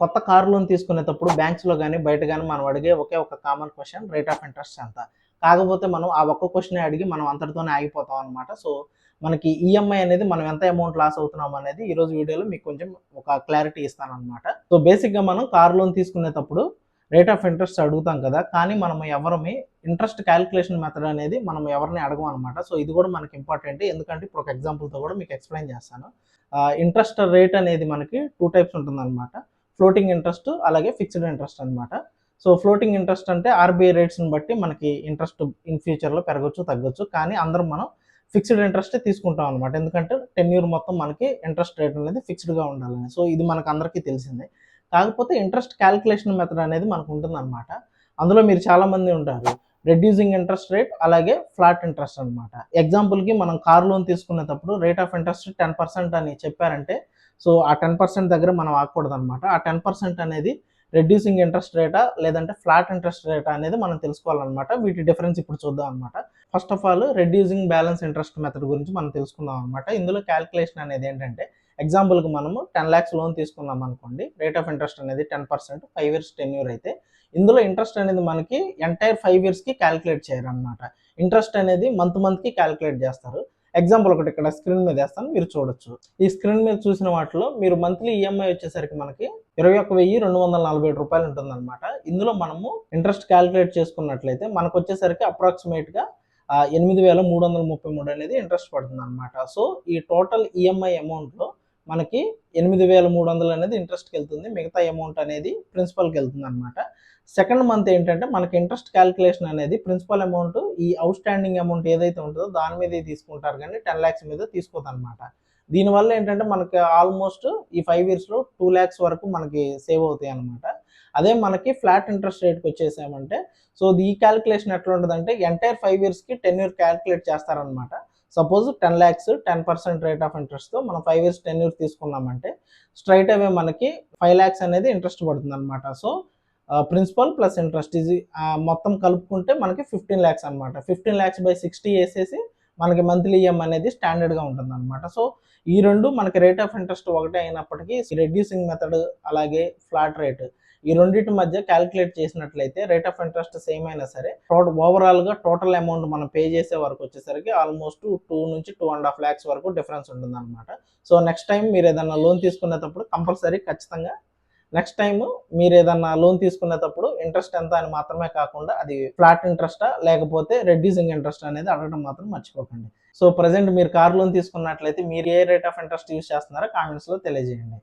కొత్త car loan తీసుకునేటప్పుడు బ్యాంక్స్‌లో గాని, బయట గాని మనం అడిగే ఒకే ఒక common question rate of interest ఎంత? కాకపోతే మనం ఆ ఒక్క క్వెషనే అడిగి మనం అంతటితోనే ఆగిపోతాం అన్నమాట. సో, మనకి ఈఎంఐ అనేది మనం ఎంత అమౌంట్ లాస్ అవుతున్నాం అనేది ఈరోజు వీడియోలో మీకు కొంచెం ఒక క్లారిటీ ఇస్తానన్నమాట. సో, బేసిక్‌గా మనం కార్ లోన్ తీసుకునేటప్పుడు రేట్ ఆఫ్ ఇంట్రెస్ట్ అడుగుతాం కదా! కానీ మనం ఎవరిమి ఇంట్రెస్ట్ కాలిక్యులేషన్ మెథడ్ అనేది మనం ఎవరిని అడగమన్నమాట. సో, ఇది కూడా మనకి ఇంపార్టెంట్. ఎందుకంటే ఇప్పుడు ఒక ఎగ్జాంపుల్‌తో కూడా మీకు ఎక్స్‌ప్లెయిన్ చేస్తాను. ఇంట్రెస్ట్ రేట్ అనేది మనకి 2 టైప్స్ ఉంటుందన్నమాట. ఫ్లోటింగ్ ఇంట్రెస్ట్ అలాగే ఫిక్స్డ్ ఇంట్రెస్ట్ అనమాట. సో, ఫ్లోటింగ్ ఇంట్రెస్ట్ అంటే ఆర్‌బీఐ రేట్స్‌ని బట్టి మనకి ఇంట్రెస్ట్ ఇన్ ఫ్యూచర్‌లో పెరగొచ్చు, తగ్గొచ్చు. కానీ అందరం మనం ఫిక్స్డ్ ఇంట్రెస్టే తీసుకుంటాం అనమాట. ఎందుకంటే టెన్యూర్ మొత్తం మనకి ఇంట్రెస్ట్ రేట్ అనేది ఫిక్స్డ్‌గా ఉండాలని. సో, ఇది మనకందరికీ తెలిసిందే. కాకపోతే ఇంట్రెస్ట్ కాలిక్యులేషన్ మెథడ్ అనేది మనకు ఉంటుందన్నమాట. అందులో మీరు చాలామంది ఉంటారు. రెడ్యూసింగ్ ఇంట్రెస్ట్ రేట్ అలాగే ఫ్లాట్ ఇంట్రెస్ట్ అనమాట. ఎగ్జాంపుల్‌కి మనం కార్ లోన్ తీసుకునేటప్పుడు రేట్ ఆఫ్ ఇంట్రెస్ట్ 10% అని చెప్పారంటే సో, ఆ 10% దగ్గర మనం ఆగకూడదనమాట. ఆ 10% అనేది రెడ్యూసింగ్ ఇంట్రెస్ట్ రేటా? లేదంటే ఫ్లాట్ ఇంట్రెస్ట్ రేటా? అనేది మనం తెలుసుకోవాలనమాట. వీటి డిఫరెన్స్ ఇప్పుడు చూద్దాం అనమాట. First of all reducing balance interest method గురించి మనం తెలుసుకుందాం అనమాట. ఇందులో కాలిక్యులేషన్ అనేది ఏంటంటే ఎగ్జాంపుల్‌కి మనము 10,00,000 లోన్ తీసుకున్నాం అనుకోండి. రేట్ ఆఫ్ ఇంట్రెస్ట్ అనేది 10% 5 ఇయర్స్ టెన్యూర్ అయితే ఇందులో ఇంట్రెస్ట్ అనేది మనకి ఎంటైర్ 5 ఇయర్స్‌కి కాలిక్యులేట్ చేయరనమాట. ఇంట్రెస్ట్ అనేది మంత్‌కి కాలిక్యులేట్ చేస్తారు. ఎగ్జాంపుల్ ఒకటి ఇక్కడ స్క్రీన్ మీద వేస్తాను మీరు చూడొచ్చు. ఈ స్క్రీన్ మీద చూసిన వాటిలో మీరు మంత్లీ ఈఎంఐ వచ్చేసరికి మనకి 21,247 ఉంటుందన్నమాట. ఇందులో మనము ఇంట్రెస్ట్ కాలిక్యులేట్ చేసుకున్నట్లయితే మనకొచ్చేసరికి అప్రాక్సిమేట్‌గా 8,333 అనేది ఇంట్రెస్ట్ పడుతుందన్నమాట. సో, ఈ టోటల్ ఈఎంఐ అమౌంట్‌లో మనకి 8,300 అనేది ఇంట్రెస్ట్‌కెళ్తుంది. మిగతా అమౌంట్ అనేది ప్రిన్సిపల్‌కెళ్తుందన్నమాట. సెకండ్ మంత్ ఏంటంటే మనకి ఇంట్రెస్ట్ కాలిక్యులేషన్ అనేది ప్రిన్సిపల్ అమౌంట్ ఈ ఔట్‌స్టాండింగ్ అమౌంట్ ఏదైతే ఉంటుందో దాని మీదే తీసుకుంటారు గానీ 10,00,000 మీద తీసుకోదనమాట. దీనివల్ల ఏంటంటే మనకి ఆల్మోస్ట్ ఈ 5 ఇయర్స్‌లో 2,00,000 వరకు మనకి సేవ్ అవుతాయన్నమాట. అదే మనకి ఫ్లాట్ ఇంట్రెస్ట్ రేట్‌కొచ్చేసామంటే సో, ఈ కాలిక్యులేషన్ ఎట్లా ఉంటదంటే ఎంటైర్ 5 ఇయర్స్‌కి టెన్యూర్ కాలిక్యులేట్ చేస్తారనమాట. సపోజ్ 10,00,000 10% రేట్ ఆఫ్ ఇంట్రెస్ట్‌తో మనం 5 ఇయర్స్ టెన్యూర్ తీసుకున్నామంటే స్ట్రెయిట్ అవే మనకి 5,00,000 అనేది ఇంట్రెస్ట్ పడుతుందనమాట. సో, ప్రిన్సిపల్ ప్లస్ ఇంట్రెస్ట్ ఇది మొత్తం కలుపుకుంటే మనకి 15,00,000 అనమాట. 15,00,000/60 ఏసేసి మనకి మంత్లీ ఈఎం అనేది స్టాండర్డ్‌గా ఉంటుందనమాట. సో, ఈ 2 మనకి రేట్ ఆఫ్ ఇంట్రెస్ట్ ఒకటే అయినప్పటికీ రెడ్యూసింగ్ మెథడ్ అలాగే ఫ్లాట్ రేట్ ఈ రెండిటి మధ్య కాలిక్యులేట్ చేసినట్లయితే రేట్ ఆఫ్ ఇంట్రెస్ట్ సేమ్ అయినా సరే ఓవరాల్‌గా టోటల్ అమౌంట్ మనం పే చేసే వరకు వచ్చేసరికి ఆల్మోస్ట్ 2-2.5 లాక్స్ వరకు డిఫరెన్స్ ఉంటుందన్నమాట. సో, నెక్స్ట్ టైమ్ మీరు ఏదైనా లోన్ తీసుకునేటప్పుడు కంపల్సరీ ఖచ్చితంగా నెక్స్ట్ టైమ్ మీరేదన్నా లోన్ తీసుకునేటప్పుడు ఇంట్రెస్ట్ ఎంత అని మాత్రమే కాకుండా అది ఫ్లాట్ ఇంట్రెస్టా లేకపోతే రెడ్యూసింగ్ ఇంట్రెస్ట్ అనేది అడగడం మాత్రం మర్చిపోకండి. సో, ప్రెజెంట్ మీరు కార్ లోన్ తీసుకున్నట్లయితే మీరు ఏ రేట్ ఆఫ్ ఇంట్రెస్ట్ యూజ్ చేస్తున్నారో కామెంట్స్‌లో తెలియజేయండి.